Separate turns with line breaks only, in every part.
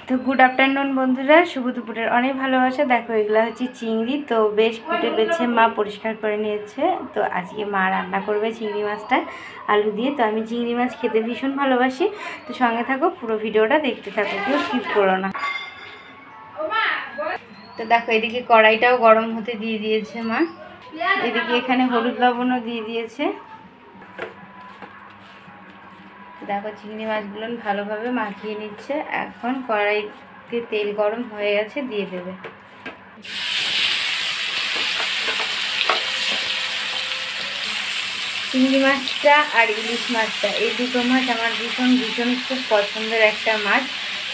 তো good afternoon বন্ধুরা, শুভ দুপুরের অনেক ভালোবাসা। দেখো এগুলো হচ্ছে চিংড়ি, তো বেশ কুটে বেছে মা পরিষ্কার করে নিয়েছে। তো আজকে মা রান্না করবে চিংড়ি মাছটা আলু দিয়ে। তো আমি চিংড়ি মাছ খেতে ভীষণ ভালোবাসি, তো সঙ্গে থাকো, পুরো ভিডিওটা দেখতে থাকো, কেউ স্কিপ করো না। তো দেখো এদিকে কড়াইটাও গরম হতে দিয়ে দিয়েছে মা, এদিকে এখানে হলুদ লবণও দিয়ে দিয়েছে। দেখো চিংড়ি মাছগুলো ভালোভাবে মাখিয়ে নিচ্ছে। এখন কড়াইতে তেল গরম হয়ে গেছে, দিয়ে দেবে। চিংড়ি মাছটা আর ইলিশ মাছটা, এই দুটো মাছ আমার ভীষণ ভীষণ খুব পছন্দের একটা মাছ।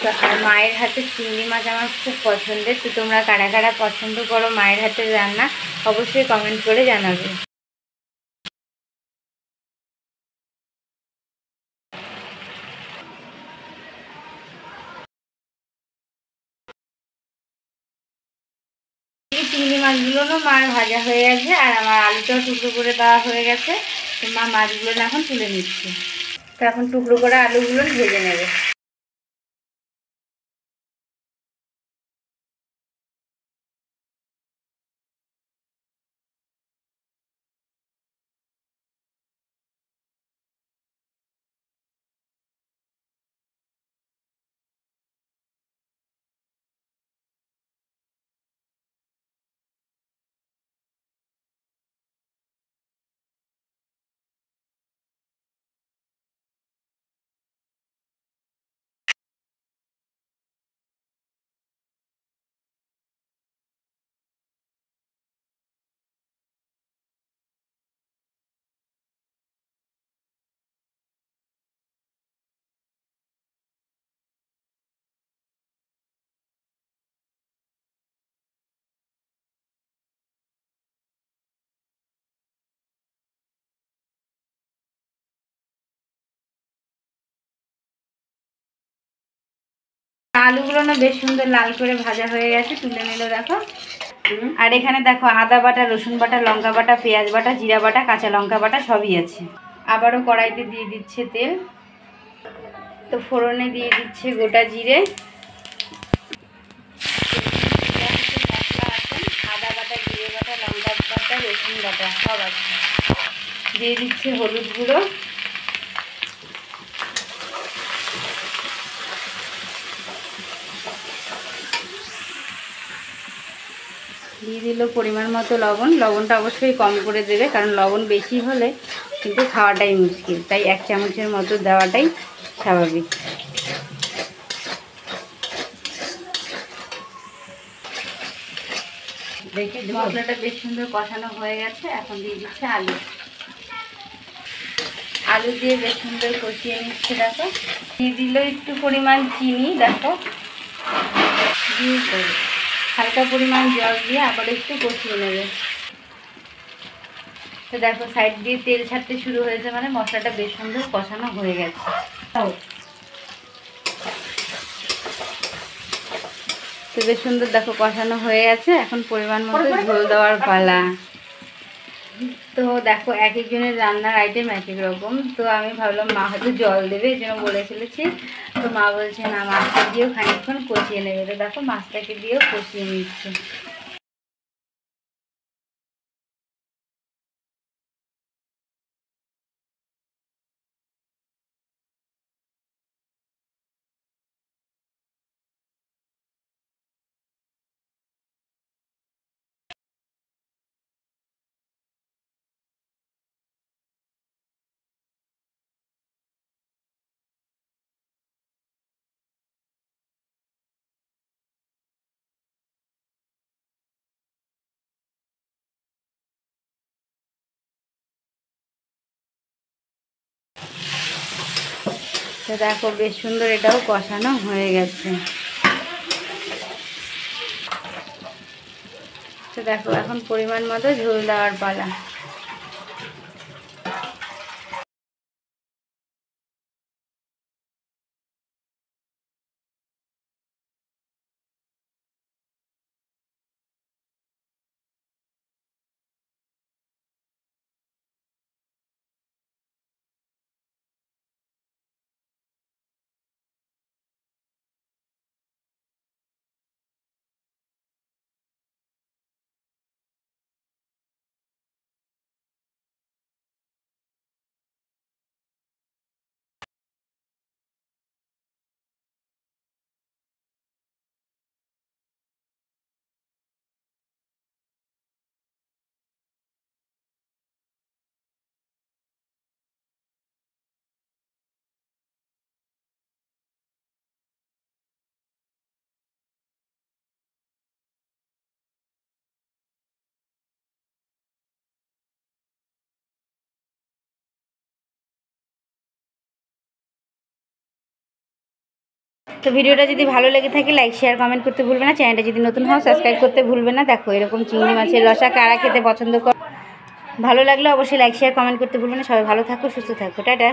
তো আর মায়ের হাতের চিংড়ি মাছ আমার খুব পছন্দের। তো তোমরা কারা কারা পছন্দ করো মায়ের হাতের রান্না, অবশ্যই কমেন্ট করে জানাবে। এই চিংড়ি মাছগুলোও মার ভাজা হয়ে গেছে, আর আমার আলুটাও টুকরো করে দেওয়া হয়ে গেছে। তো মা মাছগুলো এখন তুলে নিচ্ছে। তো এখন টুকরো করে আলুগুলো ভেজে নেবে। আলুগুলো বেশ সুন্দর লাল করে ভাজা হয়ে গেছে, তুলে নিল দেখো। আর এখানে দেখো আদা বাটা, রসুন বাটা, লঙ্কা বাটা, পেঁয়াজ বাটা, জিরা বাটা, কাঁচা লঙ্কা বাটা সবই আছে। আবারও কড়াইতে দিয়ে দিচ্ছে তেল। তো ফোড়নে দিয়ে দিচ্ছে গোটা জিরে, মশলা আছে, আদা বাটা, জিরে বাটা, লঙ্কা বাটা, রসুন বাটা সব আছে। দিয়ে দিচ্ছে হলুদ গুঁড়ো, দিয়ে দিল পরিমাণ মতো লবণ। লবণটা অবশ্যই কম করে দেবে, কারণ লবণ বেশি হলে কিন্তু খাওয়াটাই মুশকিল, তাই 1 চামচের মতো দেওয়াটাই স্বাভাবিক। দেখে মশলাটা বেশ সুন্দর কষানো হয়ে গেছে। এখন দিয়ে দিচ্ছে আলু। আলু দিয়ে বেশ সুন্দর কষিয়ে নিচ্ছে দেখো। দিয়ে দিল একটু পরিমাণ চিনি, দেখো দিয়ে হালকা পরিমাণ জল দিয়ে আবার একটু কষিয়ে নেবে। তো দেখো সাইড দিয়ে তেল ছাড়তে শুরু হয়েছে, মানে মশলাটা বেশ সুন্দর কষানো হয়ে গেছে। তো বেশ সুন্দর দেখো কষানো হয়ে গেছে। এখন পরিমাণ মতো ঝোল দেওয়ার পালা। তো দেখো এক একজনের রান্নার আইটেম এক এক রকম। তো আমি ভাবলাম মা হয়তো জল দেবে, এই জন্য বলে ফেলেছি। তো মা বলছে না, মাছটা দিয়েও খানিকক্ষণ কষিয়ে নেবে। তো দেখো মাছটাকে দিয়েও কষিয়ে নিচ্ছে। তো দেখো বেশ সুন্দর এটাও কষানো হয়ে গেছে। তো দেখো এখন পরিমাণ মতো ঝোল দেওয়ার পালা। তো ভিডিওটা যদি ভালো লেগে থাকে লাইক শেয়ার কমেন্ট করতে ভুলবে না, চ্যানেলটা যদি নতুন হও সাবস্ক্রাইব করতে ভুলবে না। দেখো এরকম চিংড়ি মাছের রসা কারা খেতে পছন্দ কর, ভালো লাগলে অবশ্যই লাইক শেয়ার কমেন্ট করতে ভুলবে না। সবাই ভালো থাকো, সুস্থ থাকো, টাটা।